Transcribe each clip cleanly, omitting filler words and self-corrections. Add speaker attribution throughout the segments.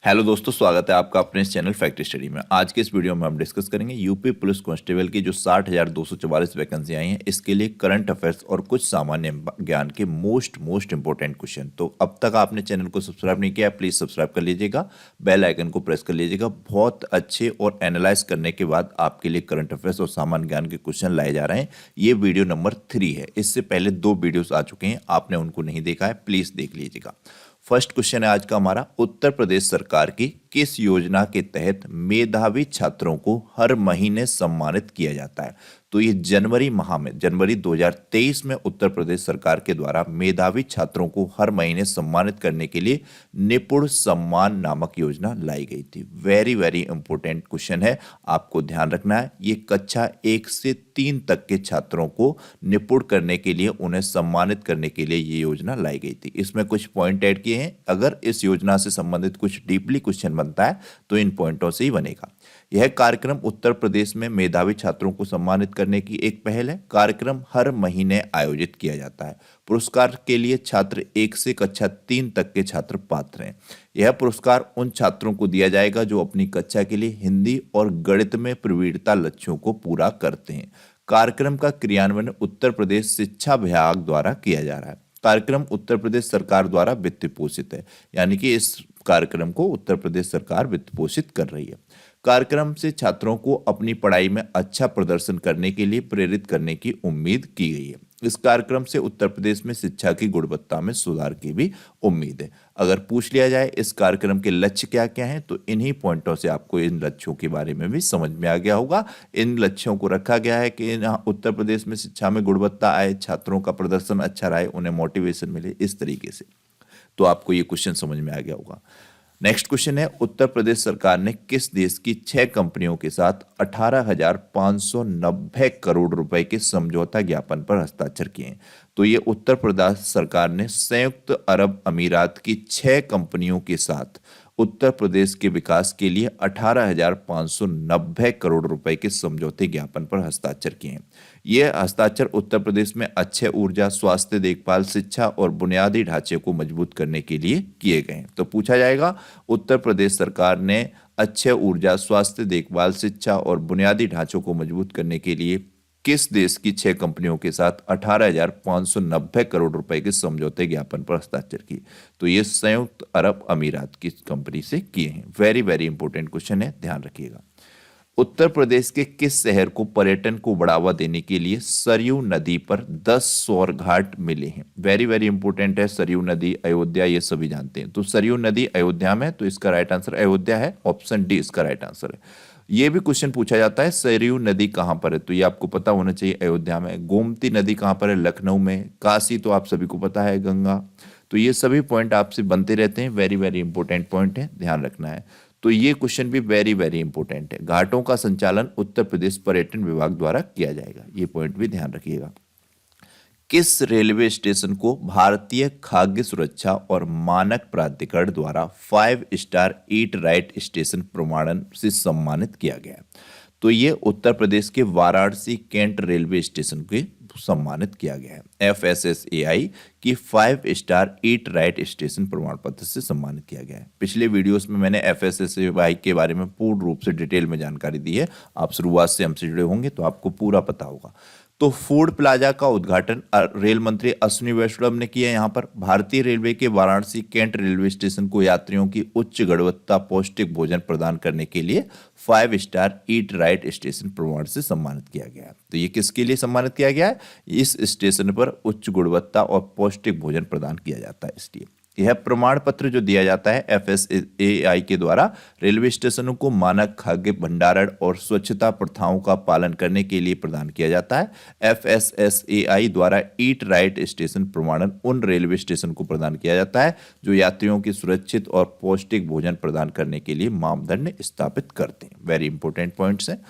Speaker 1: Hello दोस्तों, स्वागत है आपका अपने इस चैनल फैक्ट स्टडी में। आज के इस वीडियो में हम डिस्कस करेंगे यूपी पुलिस कांस्टेबल की जो 60,244 वैकेंसी आई हैं, इसके लिए करंट अफेयर्स और कुछ सामान्य ज्ञान के मोस्ट इंपॉर्टेंट क्वेश्चन। तो अब तक आपने चैनल को सब्सक्राइब नहीं किया, प्लीज सब्सक्राइब कर लीजिएगा, बेल आइकन को प्रेस कर लीजिएगा। बहुत अच्छे और एनालाइज करने के बाद आपके लिए करंट अफेयर्स और सामान्य ज्ञान के क्वेश्चन लाए जा रहे हैं। ये वीडियो नंबर 3 है। इससे पहले 2 वीडियोस आ चुके हैं, आपने उनको नहीं देखा है, प्लीज देख लीजिएगा। फर्स्ट क्वेश्चन है आज का हमारा, उत्तर प्रदेश सरकार की किस योजना के तहत मेधावी छात्रों को हर महीने सम्मानित किया जाता है? तो ये जनवरी माह में, जनवरी 2023 में उत्तर प्रदेश सरकार के द्वारा मेधावी छात्रों को हर महीने सम्मानित करने के लिए निपुण सम्मान नामक योजना लाई गई थी। वेरी इंपॉर्टेंट क्वेश्चन है, आपको ध्यान रखना है। ये कक्षा 1 से 3 तक के छात्रों को निपुण करने के लिए, उन्हें सम्मानित करने के लिए ये योजना लाई गई थी। इसमें कुछ पॉइंट ऐड किए हैं। अगर इस योजना से संबंधित कुछ डीपली क्वेश्चन बनता है तो इन पॉइंटों से ही बनेगा। यह कार्यक्रम उत्तर प्रदेश में मेधावी छात्रों को सम्मानित करने की एक पहल है। कार्यक्रम हर महीने आयोजित किया जाता है। पुरस्कार के लिए छात्र 1 से कक्षा 3 तक के छात्र पात्र हैं। यह पुरस्कार उन छात्रों को दिया जाएगा जो अपनी कक्षा के लिए हिंदी और गणित में प्रवीणता लक्ष्यों को पूरा करते हैं। कार्यक्रम का क्रियान्वयन उत्तर प्रदेश शिक्षा विभाग द्वारा किया जा रहा है। कार्यक्रम उत्तर प्रदेश सरकार द्वारा वित्त पोषित है, यानी कि इस कार्यक्रम को उत्तर प्रदेश सरकार वित्त पोषित कर रही है। कार्यक्रम से छात्रों को अपनी पढ़ाई में अच्छा प्रदर्शन करने के लिए प्रेरित करने की उम्मीद की गई है। इस कार्यक्रम से उत्तर प्रदेश में शिक्षा की गुणवत्ता में सुधार की भी उम्मीद है। अगर पूछ लिया जाए इस कार्यक्रम के लक्ष्य क्या क्या हैं, तो इन्हीं पॉइंटों से आपको इन लक्ष्यों के बारे में भी समझ में आ गया होगा। इन लक्ष्यों को रखा गया है कि उत्तर प्रदेश में शिक्षा में गुणवत्ता आए, छात्रों का प्रदर्शन अच्छा रहे, उन्हें मोटिवेशन मिले, इस तरीके से। तो आपको ये क्वेश्चन समझ में आ गया होगा। नेक्स्ट क्वेश्चन है, उत्तर प्रदेश सरकार ने किस देश की 6 कंपनियों के साथ 18,590 करोड़ रुपए के समझौता ज्ञापन पर हस्ताक्षर किए हैं? तो ये उत्तर प्रदेश सरकार ने संयुक्त अरब अमीरात की 6 कंपनियों के साथ उत्तर प्रदेश के विकास के लिए 18,590 करोड़ रुपए के समझौते ज्ञापन पर हस्ताक्षर किए हैं। ये हस्ताक्षर उत्तर प्रदेश में अक्षय ऊर्जा, स्वास्थ्य देखभाल, शिक्षा और बुनियादी ढांचे को मजबूत करने के लिए किए गए हैं। तो पूछा जाएगा, उत्तर प्रदेश सरकार ने अक्षय ऊर्जा, स्वास्थ्य देखभाल, शिक्षा और बुनियादी ढांचों को मजबूत करने के लिए किस देश की 6 कंपनियों के साथ 18,590 करोड़ रुपए के समझौते ज्ञापन पर हस्ताक्षर किए? तो ये संयुक्त अरब अमीरात की कंपनी से किए हैं। वेरी इंपॉर्टेंट क्वेश्चन है, ध्यान रखिएगा। उत्तर प्रदेश के किस शहर को पर्यटन को बढ़ावा देने के लिए सरयू नदी पर 10 सौर घाट मिले हैं? वेरी इंपॉर्टेंट है। सरयू नदी, अयोध्या, ये सभी जानते हैं। तो सरयू नदी अयोध्या में, तो इसका राइट आंसर अयोध्या है। ऑप्शन डी इसका राइट आंसर है। ये भी क्वेश्चन पूछा जाता है, सरयू नदी कहां पर है? तो ये आपको पता होना चाहिए, अयोध्या में। गोमती नदी कहां पर है? लखनऊ में। काशी तो आप सभी को पता है, गंगा। तो ये सभी पॉइंट आपसे बनते रहते हैं। वेरी इंपॉर्टेंट पॉइंट है, ध्यान रखना है। तो ये क्वेश्चन भी वेरी इंपॉर्टेंट है। घाटों का संचालन उत्तर प्रदेश पर्यटन विभाग द्वारा किया जाएगा, ये पॉइंट भी ध्यान रखिएगा। किस रेलवे स्टेशन को भारतीय खाद्य सुरक्षा और मानक प्राधिकरण द्वारा 5 स्टार ईट राइट स्टेशन प्रमाणन से सम्मानित किया गया? तो ये उत्तर प्रदेश के वाराणसी कैंट रेलवे स्टेशन के सम्मानित किया गया है। FSSAI की 5 स्टार ईट राइट स्टेशन प्रमाण पत्र से सम्मानित किया गया है। पिछले वीडियोस में मैंने FSSAI के बारे में पूर्ण रूप से डिटेल में जानकारी दी है। आप शुरुआत से हमसे जुड़े होंगे तो आपको पूरा पता होगा। तो फूड प्लाजा का उद्घाटन रेल मंत्री अश्विनी वैष्णव ने किया। यहाँ पर भारतीय रेलवे के वाराणसी कैंट रेलवे स्टेशन को यात्रियों की उच्च गुणवत्ता पौष्टिक भोजन प्रदान करने के लिए 5 स्टार ईट राइट स्टेशन प्रमाण से सम्मानित किया गया है। तो ये किसके लिए सम्मानित किया गया है? इस स्टेशन पर उच्च गुणवत्ता और पौष्टिक भोजन प्रदान किया जाता है, इसलिए यह प्रमाण पत्र जो दिया जाता है FSSAI के द्वारा रेलवे स्टेशनों को मानक खाद्य भंडारण और स्वच्छता प्रथाओं का पालन करने के लिए प्रदान किया जाता है। FSSAI द्वारा ईट राइट स्टेशन प्रमाणन उन रेलवे स्टेशन को प्रदान किया जाता है जो यात्रियों की सुरक्षित और पौष्टिक भोजन प्रदान करने के लिए मापदंड स्थापित करते हैं। वेरी इंपॉर्टेंट पॉइंट्स हैं।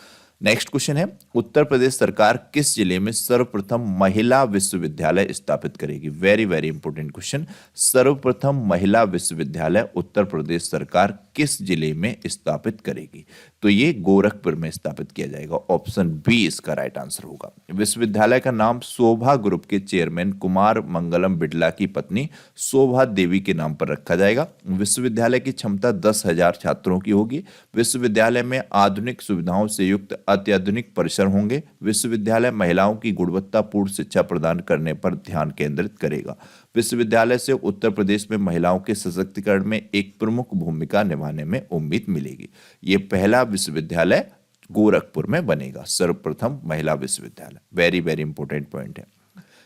Speaker 1: नेक्स्ट क्वेश्चन है, उत्तर प्रदेश सरकार किस जिले में सर्वप्रथम महिला विश्वविद्यालय स्थापित करेगी? Very important question. सर्वप्रथम महिला विश्वविद्यालय उत्तर प्रदेश सरकार किस जिले में स्थापित करेगी? तो ये गोरखपुर में स्थापित किया जाएगा। ऑप्शन बी इसका राइट आंसर होगा। विश्वविद्यालय का नाम शोभा ग्रुप के चेयरमैन कुमार मंगलम बिड़ला की पत्नी शोभा देवी के नाम पर रखा जाएगा। विश्वविद्यालय की क्षमता 10,000 छात्रों की होगी। विश्वविद्यालय में आधुनिक सुविधाओं से युक्त अत्याधुनिक परिसर होंगे। विश्वविद्यालय महिलाओं की गुणवत्तापूर्ण शिक्षा प्रदान करने पर ध्यान केंद्रित करेगा। विश्वविद्यालय से उत्तर प्रदेश में महिलाओं के सशक्तिकरण में एक प्रमुख भूमिका निभाने में उम्मीद मिलेगी। ये पहला विश्वविद्यालय गोरखपुर में बनेगा, सर्वप्रथम महिला विश्वविद्यालय। वेरी वेरी इंपॉर्टेंट पॉइंट है।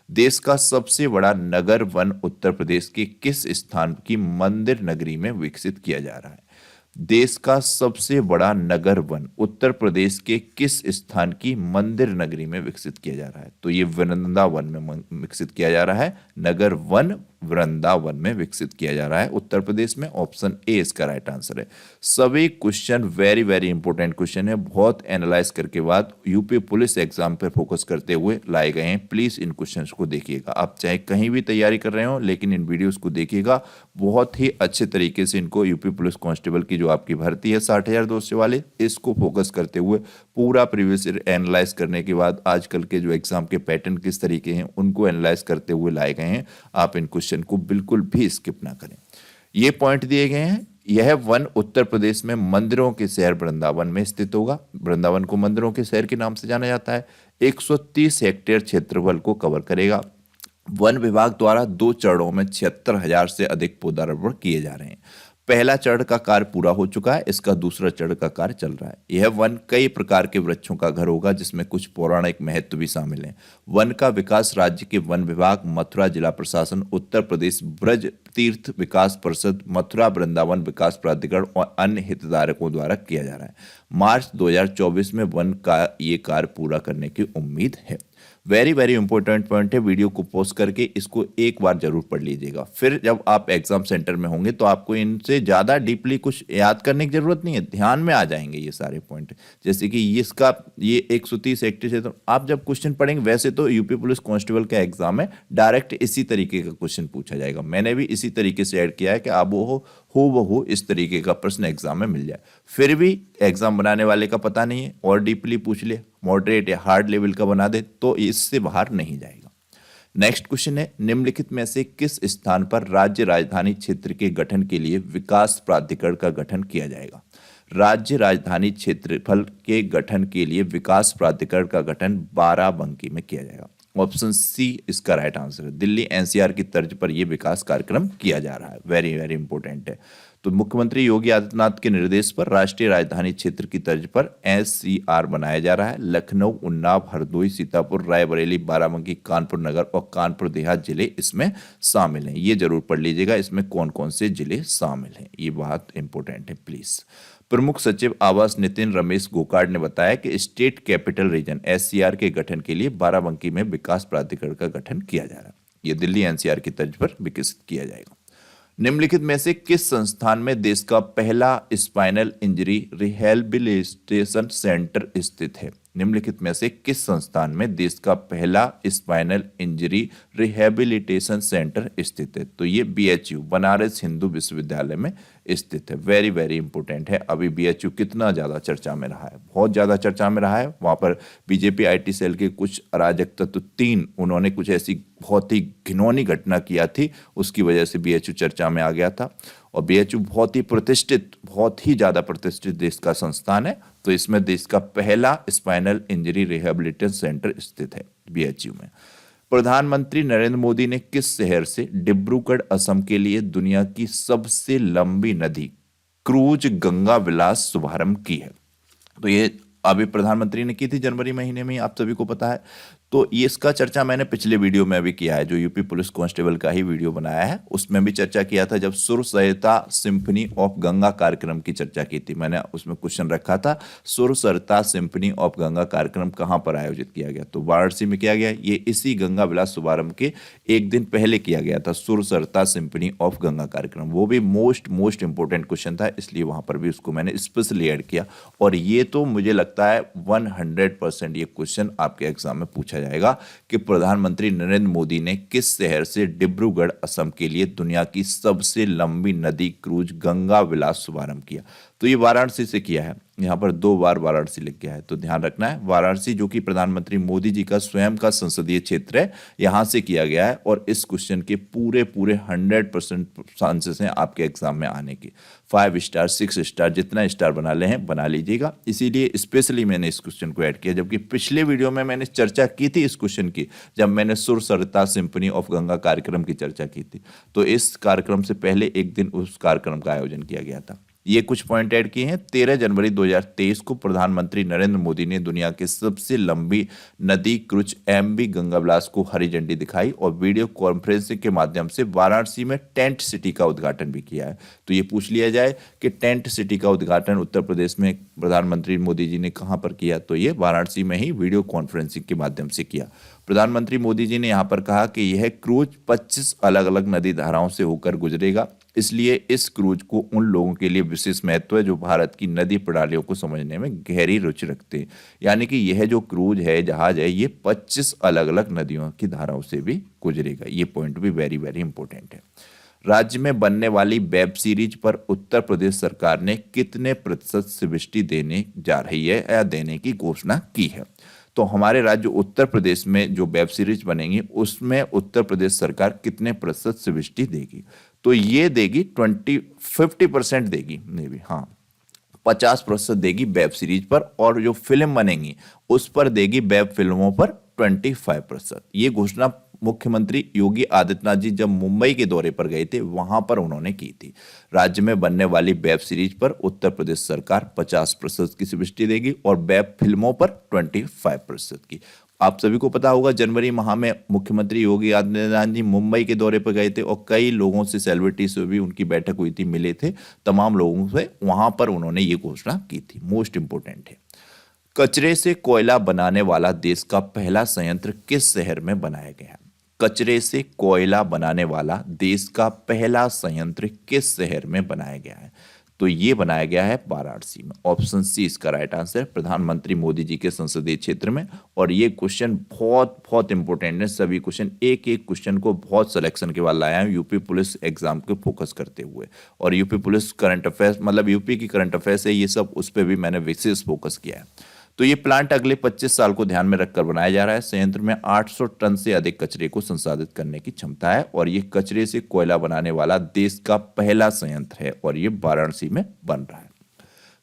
Speaker 1: देश का सबसे बड़ा नगर वन उत्तर प्रदेश के किस स्थान की मंदिर नगरी में विकसित किया जा रहा है? देश का सबसे बड़ा नगर वन उत्तर प्रदेश के किस स्थान की मंदिर नगरी में विकसित किया जा रहा है? तो ये वृंदावन में विकसित किया जा रहा है। नगर वन वृंदावन में विकसित किया जा रहा है उत्तर प्रदेश में। ऑप्शन ए इसका राइट आंसर है। सभी question very very important question है, बहुत एनालाइज करके बाद यूपी पुलिस एग्जाम पर फोकस करते हुए लाए गए हैं। प्लीज इन क्वेश्चंस को देखिएगा। आप चाहे कहीं भी तैयारी कर रहे हो, लेकिन इन वीडियोस को देखिएगा। बहुत ही अच्छे तरीके से इनको यूपी पुलिस कांस्टेबल की जो आपकी भर्ती है 60,200 वाले, इसको फोकस करते हुए पूरा प्रीवियस ईयर एनालाइज करने के बाद आजकल के जो एग्जाम के पैटर्न किस तरीके हैं उनको एनालाइज करते हुए लाए गए हैं। आप इन क्वेश्चन को बिल्कुल भी स्किप ना करें। ये पॉइंट दिए गए हैं। यह वन उत्तर प्रदेश में मंदिरों के शहर वृंदावन में स्थित होगा। वृंदावन को मंदिरों के शहर के नाम से जाना जाता है। 130 हेक्टेयर क्षेत्रफल को कवर करेगा। वन विभाग द्वारा 2 चरणों में 76,000 से अधिक पौधारोपण किए जा रहे हैं। पहला चरण का कार्य पूरा हो चुका है, इसका दूसरा चरण का कार्य चल रहा है। यह वन कई प्रकार के वृक्षों का घर होगा, जिसमें कुछ पौराणिक महत्व भी शामिल हैं। वन का विकास राज्य के वन विभाग, मथुरा जिला प्रशासन, उत्तर प्रदेश ब्रज तीर्थ विकास परिषद, मथुरा वृंदावन विकास प्राधिकरण और अन्य हितधारकों द्वारा किया जा रहा है। मार्च 2024 में वन का ये कार्य पूरा करने की उम्मीद है। वेरी वेरी इंपॉर्टेंट पॉइंट है। वीडियो को पॉज करके इसको एक बार जरूर पढ़ लीजिएगा। फिर जब आप एग्जाम सेंटर में होंगे तो आपको इनसे ज़्यादा डीपली कुछ याद करने की जरूरत नहीं है, ध्यान में आ जाएंगे ये सारे पॉइंट। जैसे कि इसका ये 130 हेक्टेयर है, तो आप जब क्वेश्चन पढ़ेंगे, वैसे तो यूपी पुलिस कांस्टेबल का एग्जाम है, डायरेक्ट इसी तरीके का क्वेश्चन पूछा जाएगा। मैंने भी इसी तरीके से ऐड किया है कि आप वो हो इस तरीके का प्रश्न एग्जाम में मिल जाए। फिर भी एग्जाम बनाने वाले का पता नहीं है और डीपली पूछ ले, मॉडरेट या हार्ड लेवल का बना दे, तो इससे बाहर नहीं जाएगा। नेक्स्ट क्वेश्चन है, निम्नलिखित में से किस स्थान पर राज्य राजधानी क्षेत्र के गठन के लिए विकास प्राधिकरण का गठन किया जाएगा? राज्य राजधानी क्षेत्रफल के गठन के लिए विकास प्राधिकरण का गठन बाराबंकी में किया जाएगा। ऑप्शन सी इसका राइट आंसर है। दिल्ली एनसीआर की तर्ज पर यह विकास कार्यक्रम किया जा रहा है। वेरी वेरी इंपॉर्टेंट है। तो मुख्यमंत्री योगी आदित्यनाथ के निर्देश पर राष्ट्रीय राजधानी क्षेत्र की तर्ज पर एससीआर बनाया जा रहा है। लखनऊ, उन्नाव, हरदोई, सीतापुर, रायबरेली, बाराबंकी, कानपुर नगर और कानपुर देहात जिले इसमें शामिल हैं। ये जरूर पढ़ लीजिएगा इसमें कौन कौन से जिले शामिल हैं, ये बात इंपॉर्टेंट है प्लीज। प्रमुख सचिव आवास नितिन रमेश गोकार्ड ने बताया कि स्टेट कैपिटल रीजन एससीआर के गठन के लिए बाराबंकी में विकास प्राधिकरण का गठन किया जा रहा है। यह दिल्ली एनसीआर की तर्ज पर विकसित किया जाएगा। निम्नलिखित में से किस संस्थान में देश का पहला स्पाइनल इंजरी रिहैबिलिटेशन सेंटर स्थित है? निम्नलिखित में से किस संस्थान में देश का पहला स्पाइनल इंजरी रिहैबिलिटेशन सेंटर स्थित है? तो ये बीएचयू बनारस हिंदू विश्वविद्यालय में स्थित है। वेरी वेरी इंपॉर्टेंट है। अभी बीएचयू कितना ज्यादा चर्चा में रहा है, बहुत ज्यादा चर्चा में रहा है। वहां पर बीजेपी आईटी सेल के कुछ अराजक तत्व 3 उन्होंने कुछ ऐसी बहुत ही घिनौनी घटना किया थी, उसकी वजह से बीएचयू चर्चा में आ गया था। और बीएचयू बहुत ही प्रतिष्ठित, बहुत ही ज्यादा प्रतिष्ठित देश का संस्थान है। तो इसमें देश का पहला स्पाइनल इंजरी रिहैबिलिटेशन सेंटर स्थित है बीएचयू में। प्रधानमंत्री नरेंद्र मोदी ने किस शहर से डिब्रूगढ़ असम के लिए दुनिया की सबसे लंबी नदी क्रूज गंगा विलास शुभारंभ की है? तो ये अभी प्रधानमंत्री ने की थी जनवरी महीने में, आप सभी को पता है। तो ये इसका चर्चा मैंने पिछले वीडियो में भी किया है, जो यूपी पुलिस कांस्टेबल का ही वीडियो बनाया है, उसमें भी चर्चा किया था जब सुर सरिता सिंफनी ऑफ गंगा कार्यक्रम की चर्चा की थी। मैंने उसमें क्वेश्चन रखा था, सुर सरिता सिंफनी ऑफ गंगा कार्यक्रम कहां पर आयोजित किया गया? तो वाराणसी में किया गया। ये इसी गंगा विलास शुभारंभ के एक दिन पहले किया गया था, सुर सरिता सिंफनी ऑफ गंगा कार्यक्रम। वो भी मोस्ट इंपोर्टेंट क्वेश्चन था, इसलिए वहां पर भी उसको मैंने स्पेशली ऐड किया। और ये तो मुझे लगता है 100% ये क्वेश्चन आपके एग्जाम में पूछा पूछा जाएगा कि प्रधानमंत्री नरेंद्र मोदी ने किस शहर से डिब्रूगढ़ असम के लिए दुनिया की सबसे लंबी नदी क्रूज गंगा विलास शुभारंभ किया। तो ये वाराणसी से किया है, यहाँ पर 2 बार वाराणसी लिख गया है, तो ध्यान रखना है। वाराणसी जो कि प्रधानमंत्री मोदी जी का स्वयं का संसदीय क्षेत्र है, यहाँ से किया गया है। और इस क्वेश्चन के पूरे 100% चांसेस हैं आपके एग्जाम में आने के। 5 स्टार 6 स्टार जितना स्टार बना ले हैं बना लीजिएगा, इसीलिए स्पेशली मैंने इस क्वेश्चन को ऐड किया। जबकि पिछले वीडियो में मैंने चर्चा की थी इस क्वेश्चन की, जब मैंने सुर सरता सिंफनी ऑफ गंगा कार्यक्रम की चर्चा की थी, तो इस कार्यक्रम से पहले एक दिन उस कार्यक्रम का आयोजन किया गया था। ये कुछ पॉइंट ऐड किए हैं। 13 जनवरी 2023 को प्रधानमंत्री नरेंद्र मोदी ने दुनिया के सबसे लंबी नदी क्रूज एमवी गंगा विलास को हरी झंडी दिखाई और वीडियो कॉन्फ्रेंसिंग के माध्यम से वाराणसी में टेंट सिटी का उद्घाटन भी किया है। तो ये पूछ लिया जाए कि टेंट सिटी का उद्घाटन उत्तर प्रदेश में प्रधानमंत्री मोदी जी ने कहां पर किया, तो ये वाराणसी में ही वीडियो कॉन्फ्रेंसिंग के माध्यम से किया। प्रधानमंत्री मोदी जी ने यहाँ पर कहा कि यह क्रूज 25 अलग अलग नदी धाराओं से होकर गुजरेगा, इसलिए इस क्रूज को उन लोगों के लिए विशेष महत्व है जो भारत की नदी प्रणालियों को समझने में गहरी रुचि रखते हैं। यानी कि यह जो क्रूज है, जहाज है, ये 25 अलग अलग नदियों की धाराओं से भी गुजरेगा। ये पॉइंट भी वेरी वेरी इंपॉर्टेंट है। राज्य में बनने वाली वेब सीरीज पर उत्तर प्रदेश सरकार ने कितने प्रतिशत सब्सिडी देने जा रही है या देने की घोषणा की है। तो हमारे राज्य उत्तर प्रदेश में जो वेब सीरीज बनेंगी उसमें उत्तर प्रदेश सरकार कितने प्रतिशत सब्सिडी देगी, तो ये देगी 50% देगी, नहीं भी हाँ 50% देगी वेब सीरीज पर, और जो फिल्म बनेंगी उस पर देगी वेब फिल्मों पर 25%। ये घोषणा मुख्यमंत्री योगी आदित्यनाथ जी जब मुंबई के दौरे पर गए थे वहां पर उन्होंने की थी। राज्य में बनने वाली वेब सीरीज पर उत्तर प्रदेश सरकार 50% की सब्सिडी देगी और वेब फिल्मों पर 25% की। आप सभी को पता होगा जनवरी माह में मुख्यमंत्री योगी आदित्यनाथ जी मुंबई के दौरे पर गए थे और कई लोगों से, सेलिब्रिटी से भी उनकी बैठक हुई थी, मिले थे तमाम लोगों से, वहां पर उन्होंने ये घोषणा की थी। मोस्ट इंपोर्टेंट है। कचरे से कोयला बनाने वाला देश का पहला संयंत्र किस शहर में बनाया गया है। कचरे से कोयला बनाने वाला देश का पहला संयंत्र किस शहर में बनाया गया है, तो ये बनाया गया है वाराणसी में। ऑप्शन सी इसका राइट आंसर, प्रधानमंत्री मोदी जी के संसदीय क्षेत्र में। और ये क्वेश्चन बहुत बहुत इंपॉर्टेंट है। सभी क्वेश्चन एक एक क्वेश्चन को बहुत सिलेक्शन के बाद लाया है यूपी पुलिस एग्जाम को फोकस करते हुए। और यूपी पुलिस करंट अफेयर्स, मतलब यूपी की करंट अफेयर्स है ये सब, उस पर भी मैंने विशेष फोकस किया है। तो ये प्लांट अगले 25 साल को ध्यान में रखकर बनाया जा रहा है। संयंत्र में 800 टन से अधिक कचरे को संसाधित करने की क्षमता है और ये कचरे से कोयला बनाने वाला देश का पहला संयंत्र है और ये वाराणसी में बन रहा है।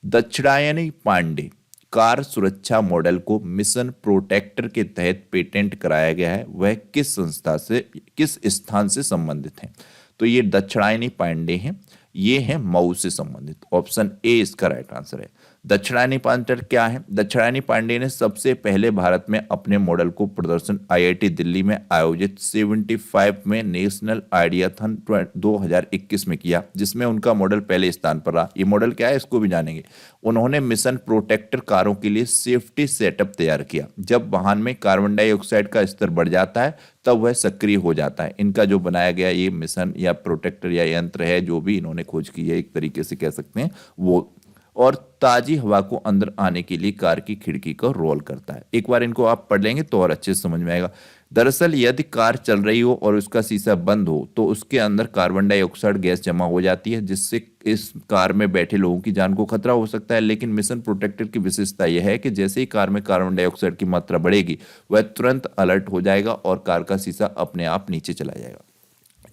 Speaker 1: दक्षिणायनी पांडे कार सुरक्षा मॉडल को मिशन प्रोटेक्टर के तहत पेटेंट कराया गया है, वह किस संस्था से, किस स्थान से संबंधित है। तो ये दक्षिणायनी पांडे हैं, ये हैं मऊ से संबंधित। ऑप्शन ए इसका राइट आंसर है। दक्षिणायनी पांडे क्या है? दक्षिणायनी पांडे ने सबसे पहले भारत में अपने मॉडल को प्रदर्शन आईआईटी दिल्ली में आयोजित 75 में नेशनल आइडियाथन 2021 में किया, जिसमें उनका मॉडल पहले स्थान पर रहा। ये मॉडल क्या है इसको भी जानेंगे। उन्होंने मिशन प्रोटेक्टर कारों के लिए सेफ्टी सेटअप तैयार किया। जब वाहन में कार्बन डाइऑक्साइड का स्तर बढ़ जाता है तब वह सक्रिय हो जाता है। इनका जो बनाया गया ये मिशन या प्रोटेक्टर या यंत्र है, जो भी इन्होंने खोज की है, एक तरीके से कह सकते हैं वो, और ताजी हवा को अंदर आने के लिए कार की खिड़की को रोल करता है। एक बार इनको आप पढ़ लेंगे तो और अच्छे से समझ में आएगा। दरअसल यदि कार चल रही हो और उसका शीशा बंद हो तो उसके अंदर कार्बन डाइऑक्साइड गैस जमा हो जाती है, जिससे इस कार में बैठे लोगों की जान को खतरा हो सकता है। लेकिन मिशन प्रोटेक्टर की विशेषता यह है कि जैसे ही कार में कार्बन डाइऑक्साइड की मात्रा बढ़ेगी वह तुरंत अलर्ट हो जाएगा और कार का शीशा अपने आप नीचे चला जाएगा।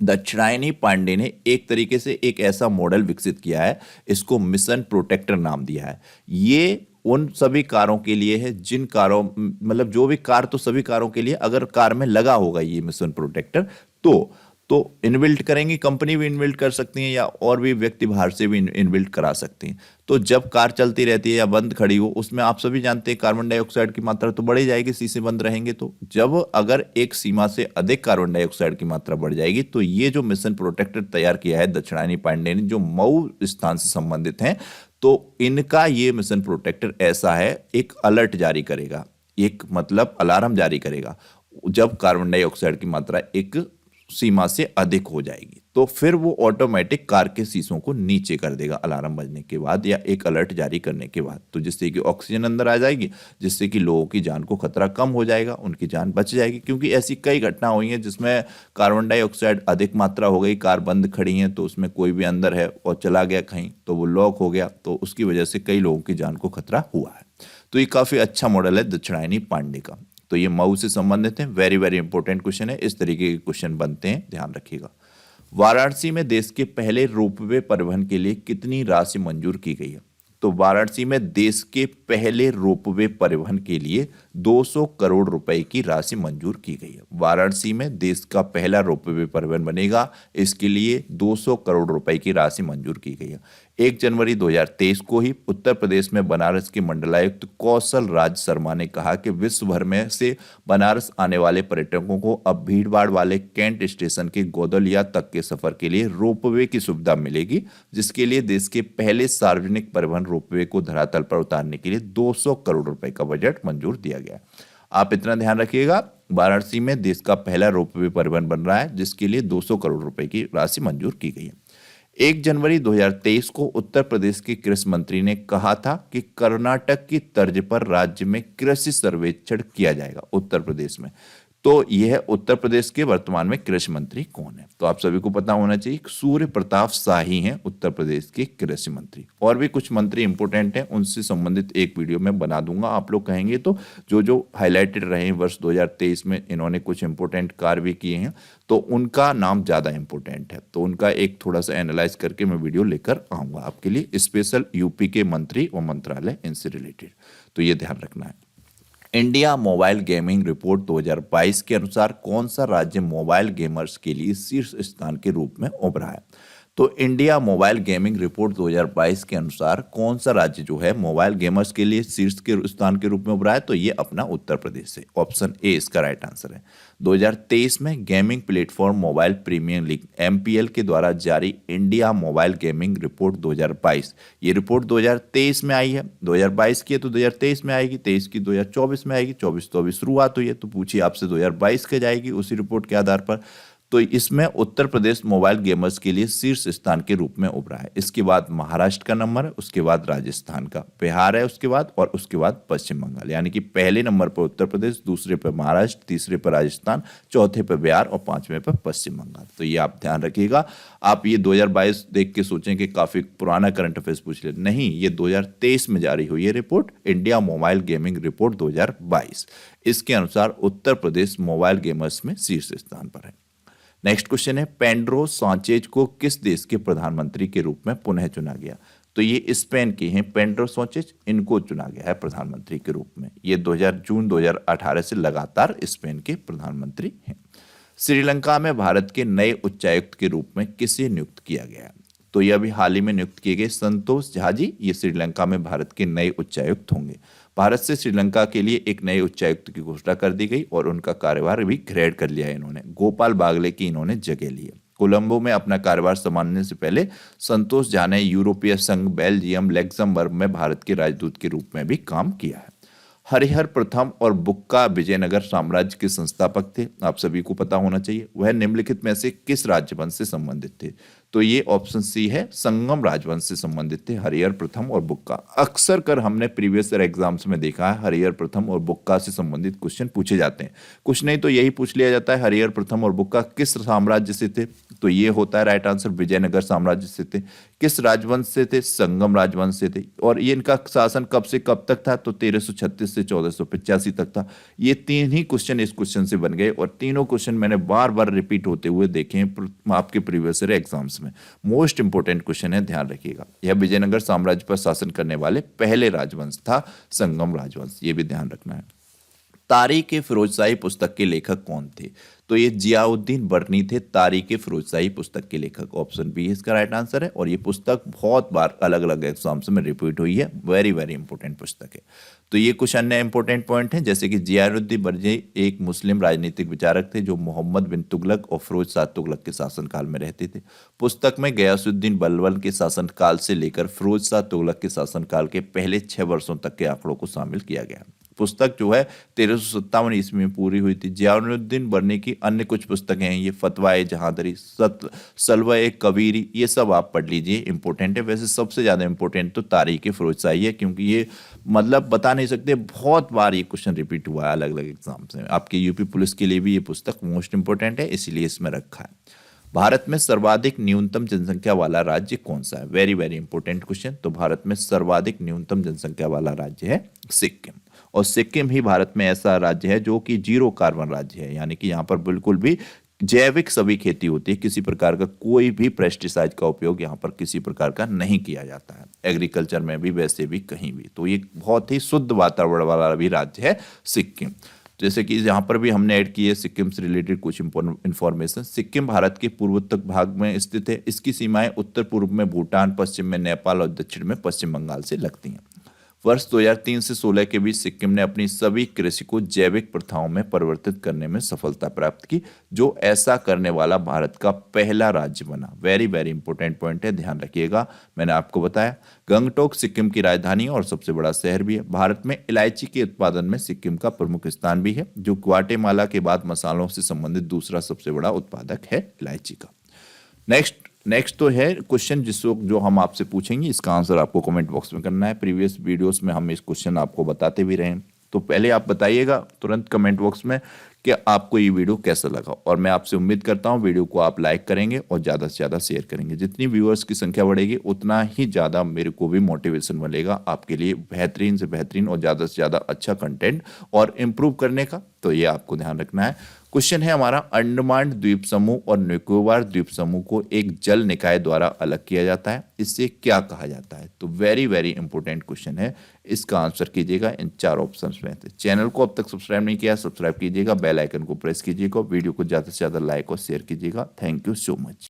Speaker 1: दक्षिणायनी पांडे ने एक तरीके से एक ऐसा मॉडल विकसित किया है, इसको मिशन प्रोटेक्टर नाम दिया है। ये उन सभी कारों के लिए है जिन कारों, मतलब जो भी कार, तो सभी कारों के लिए अगर कार में लगा होगा ये मिशन प्रोटेक्टर तो इनबिल्ट करेंगी, कंपनी भी इनबिल्ट कर सकती है या और भी व्यक्ति बाहर से भी इनबिल्ट करा सकते हैं। तो जब कार चलती रहती है या बंद खड़ी हो, उसमें आप सभी जानते हैं कार्बन डाइऑक्साइड की मात्रा तो बढ़ जाएगी, शीशे बंद रहेंगे। तो जब अगर एक सीमा से अधिक कार्बन डाइऑक्साइड की मात्रा बढ़ जाएगी तो ये जो मिशन प्रोटेक्टर तैयार किया है दक्षिणायनी पांडे ने, जो मऊ स्थान से संबंधित हैं, तो इनका ये मिशन प्रोटेक्टर ऐसा है, एक अलर्ट जारी करेगा, एक मतलब अलार्म जारी करेगा जब कार्बन डाइऑक्साइड की मात्रा एक सीमा से अधिक हो जाएगी तो फिर वो ऑटोमेटिक कार के शीशों को नीचे कर देगा अलार्म बजने के बाद या एक अलर्ट जारी करने के बाद, तो जिससे कि ऑक्सीजन अंदर आ जाएगी, जिससे कि लोगों की जान को खतरा कम हो जाएगा, उनकी जान बच जाएगी। क्योंकि ऐसी कई घटना हुई हैं जिसमें कार्बन डाइऑक्साइड अधिक मात्रा हो गई, कार बंद खड़ी है तो उसमें कोई भी अंदर है और चला गया कहीं तो वो लॉक हो गया, तो उसकी वजह से कई लोगों की जान को खतरा हुआ है। तो ये काफ़ी अच्छा मॉडल है दक्षिणायनी पांडे का। तो ये मऊ से संबंधित है, वेरी वेरी इंपॉर्टेंट क्वेश्चन है, इस तरीके के क्वेश्चन बनते हैं, ध्यान रखिएगा। वाराणसी में देश के पहले रोपवे परिवहन के लिए कितनी राशि मंजूर की गई है? तो वाराणसी में देश के पहले रोपवे परिवहन के लिए 200 करोड़ रुपए की राशि मंजूर की गई है। वाराणसी में देश का पहला रोपवे परिवहन बनेगा, इसके लिए 200 करोड़ रुपए की राशि मंजूर की गई है। 1 जनवरी 2023 को ही उत्तर प्रदेश में बनारस के मंडलायुक्त कौशल राज शर्मा ने कहा कि विश्व भर में से बनारस आने वाले पर्यटकों को अब भीड़भाड़ वाले कैंट स्टेशन के गोदलिया तक के सफर के लिए रोपवे की सुविधा मिलेगी, जिसके लिए देश के पहले सार्वजनिक परिवहन रोपवे को धरातल पर उतारने के लिए 200 करोड़ रुपए का बजट मंजूर दिया गया। आप इतना ध्यान रखिएगा, वाराणसी में देश का पहला रोपवे परिवहन बन रहा है जिसके लिए 200 करोड़ रुपए की राशि मंजूर की गई है। 1 जनवरी 2023 को उत्तर प्रदेश के कृषि मंत्री ने कहा था कि कर्नाटक की तर्ज पर राज्य में कृषि सर्वेक्षण किया जाएगा उत्तर प्रदेश में। तो यह उत्तर प्रदेश के वर्तमान में कृषि मंत्री कौन है? तो आप सभी को पता होना चाहिए, सूर्य प्रताप शाही हैं उत्तर प्रदेश के कृषि मंत्री। और भी कुछ मंत्री इंपोर्टेंट हैं, उनसे संबंधित एक वीडियो में बना दूंगा, आप लोग कहेंगे तो जो जो हाईलाइटेड रहे हैं वर्ष 2023 में, इन्होंने कुछ इंपोर्टेंट कार्य भी किए हैं तो उनका नाम ज़्यादा इंपॉर्टेंट है, तो उनका एक थोड़ा सा एनालाइज करके मैं वीडियो लेकर आऊँगा आपके लिए, स्पेशल यूपी के मंत्री और मंत्रालय इनसे रिलेटेड, तो ये ध्यान रखना है। इंडिया मोबाइल गेमिंग रिपोर्ट 2022 के अनुसार कौन सा राज्य मोबाइल गेमर्स के लिए शीर्ष स्थान के रूप में उभरा है? तो इंडिया मोबाइल गेमिंग रिपोर्ट 2022 के अनुसार कौन सा राज्य जो है मोबाइल गेमर्स के लिए शीर्ष के स्थान के रूप में उभरा है? तो ये अपना उत्तर प्रदेश है, ऑप्शन ए इसका राइट आंसर है। 2023 में gaming platform mobile premier league MPL के द्वारा जारी इंडिया मोबाइल गेमिंग रिपोर्ट 2022, ये रिपोर्ट 2023 में आई है, 2022 की है तो 2023 में आएगी, 23 की 2024 में आएगी, 24 तो अभी शुरुआत हुई है, तो पूछिए आपसे 2022 के जाएगी उसी रिपोर्ट के आधार पर। तो इसमें उत्तर प्रदेश मोबाइल गेमर्स के लिए शीर्ष स्थान के रूप में उभरा है। इसके बाद महाराष्ट्र का नंबर है, उसके बाद राजस्थान का, बिहार है उसके बाद, और उसके बाद पश्चिम बंगाल, यानी कि पहले नंबर पर उत्तर प्रदेश, दूसरे पर महाराष्ट्र, तीसरे पर राजस्थान, चौथे पर बिहार और पांचवें पर पश्चिम बंगाल। तो ये आप ध्यान रखिएगा। आप ये 2022 देख के सोचें कि काफी पुराना करंट अफेयर्स पूछ ले, नहीं, ये 2023 में जारी हुई है report, India mobile gaming report 2022। इसके अनुसार उत्तर प्रदेश मोबाइल गेमर्स में शीर्ष स्थान पर है। नेक्स्ट क्वेश्चन है, पेड्रो सांचेज को किस देश के प्रधानमंत्री के रूप में पुनः चुना गया? तो ये स्पेन के हैं पेड्रो सांचेज, इनको चुना गया है प्रधानमंत्री के रूप में। ये जून 2018 से लगातार स्पेन के प्रधानमंत्री हैं। श्रीलंका में भारत के नए उच्चायुक्त के रूप में किसे नियुक्त किया गया है? तो ये अभी हाल ही में नियुक्त किए गए संतोष झा जी, ये श्रीलंका में भारत के नए उच्चायुक्त होंगे। भारत से श्रीलंका के लिए एक नए उच्चायुक्त की घोषणा कर दी गई और उनका कार्यभार भी ग्रेड कर लिया है इन्होंने। गोपाल बागले की इन्होंने जगह ली है। कोलंबो में अपना कार्यभार संभालने से पहले संतोष झा ने यूरोपीय संघ, बेल्जियम, लग्जमबर्ग में भारत के राजदूत के रूप में भी काम किया है। हरिहर प्रथम और बुक्का विजयनगर साम्राज्य के संस्थापक थे, आप सभी को पता होना चाहिए। वह निम्नलिखित में से किस राजवंश से संबंधित थे? तो ये ऑप्शन सी है, संगम राजवंश से संबंधित थे हरिहर प्रथम और बुक्का। अक्सर कर हमने प्रीवियस ईयर एग्जाम्स में देखा है हरिहर प्रथम और बुक्का से संबंधित क्वेश्चन पूछे जाते हैं। कुछ नहीं तो यही पूछ लिया जाता है, हरिहर प्रथम और बुक्का किस साम्राज्य से थे? तो ये होता है राइट आंसर, विजयनगर साम्राज्य से थे। किस राजवंश से थे? संगम राजवंश से थे। और ये इनका शासन कब से कब तक था? तो 1336 से 1485 तक था। ये तीन ही क्वेश्चन इस क्वेश्चन से बन गए और तीनों क्वेश्चन मैंने बार बार रिपीट होते हुए देखे हैं आपके प्रीवियस ईयर एग्जाम्स में। मोस्ट इंपोर्टेंट क्वेश्चन है, ध्यान रखिएगा। यह विजयनगर साम्राज्य पर शासन करने वाले पहले राजवंश था संगम राजवंश, ये भी ध्यान रखना है। तारीख ए फिरोजशाही पुस्तक के लेखक कौन थे? तो ये जियाउद्दीन बर्नी थे, तारीख ए फिरोजशाही पुस्तक के लेखक। ऑप्शन बी इसका राइट आंसर है। और ये पुस्तक बहुत बार अलग अलग एग्जाम्स में रिपीट हुई है, वेरी वेरी इंपॉर्टेंट पुस्तक है। तो ये कुछ अन्य इंपॉर्टेंट पॉइंट हैं, जैसे कि जियाउद्दीन बर्नी एक मुस्लिम राजनीतिक विचारक थे जो मोहम्मद बिन तुगलक और फिरोज शाह तुगलक के शासनकाल में रहते थे। पुस्तक में गयासुद्दीन बलबन के शासनकाल से लेकर फिरोज शाह तुगलक के शासनकाल के पहले 6 वर्षों तक के आंकड़ों को शामिल किया गया। पुस्तक जो है 1357 ईस्वी में पूरी हुई थी। जियाउद्दीन बरनी की अन्य कुछ पुस्तकें हैं, ये फतवाए जहांदरी, सलवा कबीरी, ये सब आप पढ़ लीजिए, इंपॉर्टेंट है। वैसे सबसे ज़्यादा इंपॉर्टेंट तो तारीख फिरोजशाही है, क्योंकि ये मतलब बता नहीं सकते, बहुत बार ये क्वेश्चन रिपीट हुआ है अलग अलग एग्जाम्स में। आपके यूपी पुलिस के लिए भी ये पुस्तक मोस्ट इंपॉर्टेंट है, इसीलिए इसमें रखा है। भारत में सर्वाधिक न्यूनतम जनसंख्या वाला राज्य कौन सा है? Very very important question. तो भारत में सर्वाधिक न्यूनतम जनसंख्या वाला राज्य है सिक्किम, और सिक्किम ही भारत में ऐसा राज्य है जो कि जीरो कार्बन राज्य है, यानी कि यहाँ पर बिल्कुल भी जैविक सभी खेती होती है, किसी प्रकार का कोई भी पेस्टिसाइड का उपयोग यहाँ पर किसी प्रकार का नहीं किया जाता है, एग्रीकल्चर में भी वैसे भी कहीं भी। तो ये बहुत ही शुद्ध वातावरण वाला भी राज्य है सिक्किम। जैसे कि यहाँ पर भी हमने ऐड की है सिक्किम से रिलेटेड कुछ इंफॉर्मेशन। सिक्किम भारत के पूर्वोत्तर भाग में स्थित है। इसकी सीमाएं उत्तर पूर्व में भूटान, पश्चिम में नेपाल और दक्षिण में पश्चिम बंगाल से लगती हैं। वर्ष 2003 से 16 के बीच सिक्किम ने अपनी सभी कृषि को जैविक प्रथाओं में परिवर्तित करने में सफलता प्राप्त की, जो ऐसा करने वाला भारत का पहला राज्य बना। वेरी वेरी इंपॉर्टेंट पॉइंट है, ध्यान रखिएगा। मैंने आपको बताया गंगटोक सिक्किम की राजधानी और सबसे बड़ा शहर भी है। भारत में इलायची के उत्पादन में सिक्किम का प्रमुख स्थान भी है, जो ग्वाटेमाला के बाद मसालों से संबंधित दूसरा सबसे बड़ा उत्पादक है इलायची का। नेक्स्ट तो है क्वेश्चन जो हम आपसे पूछेंगे, इसका आंसर आपको कमेंट बॉक्स में करना है। प्रीवियस वीडियोस में हम इस क्वेश्चन आपको बताते भी रहे हैं, तो पहले आप बताइएगा तुरंत कमेंट बॉक्स में कि आपको ये वीडियो कैसा लगा, और मैं आपसे उम्मीद करता हूँ वीडियो को आप लाइक करेंगे और ज़्यादा से ज़्यादा शेयर करेंगे। जितनी व्यूअर्स की संख्या बढ़ेगी उतना ही ज़्यादा मेरे को भी मोटिवेशन मिलेगा आपके लिए बेहतरीन से बेहतरीन और ज़्यादा से ज़्यादा अच्छा कंटेंट और इम्प्रूव करने का। तो ये आपको ध्यान रखना है। क्वेश्चन है हमारा, अंडमान द्वीप समूह और निकोबार द्वीप समूह को एक जल निकाय द्वारा अलग किया जाता है, इससे क्या कहा जाता है? तो वेरी वेरी इंपॉर्टेंट क्वेश्चन है, इसका आंसर कीजिएगा इन 4 ऑप्शंस में से। चैनल को अब तक सब्सक्राइब नहीं किया, सब्सक्राइब कीजिएगा, बेल आइकन को प्रेस कीजिएगा, वीडियो को ज़्यादा से ज़्यादा लाइक और शेयर कीजिएगा। Thank you so much.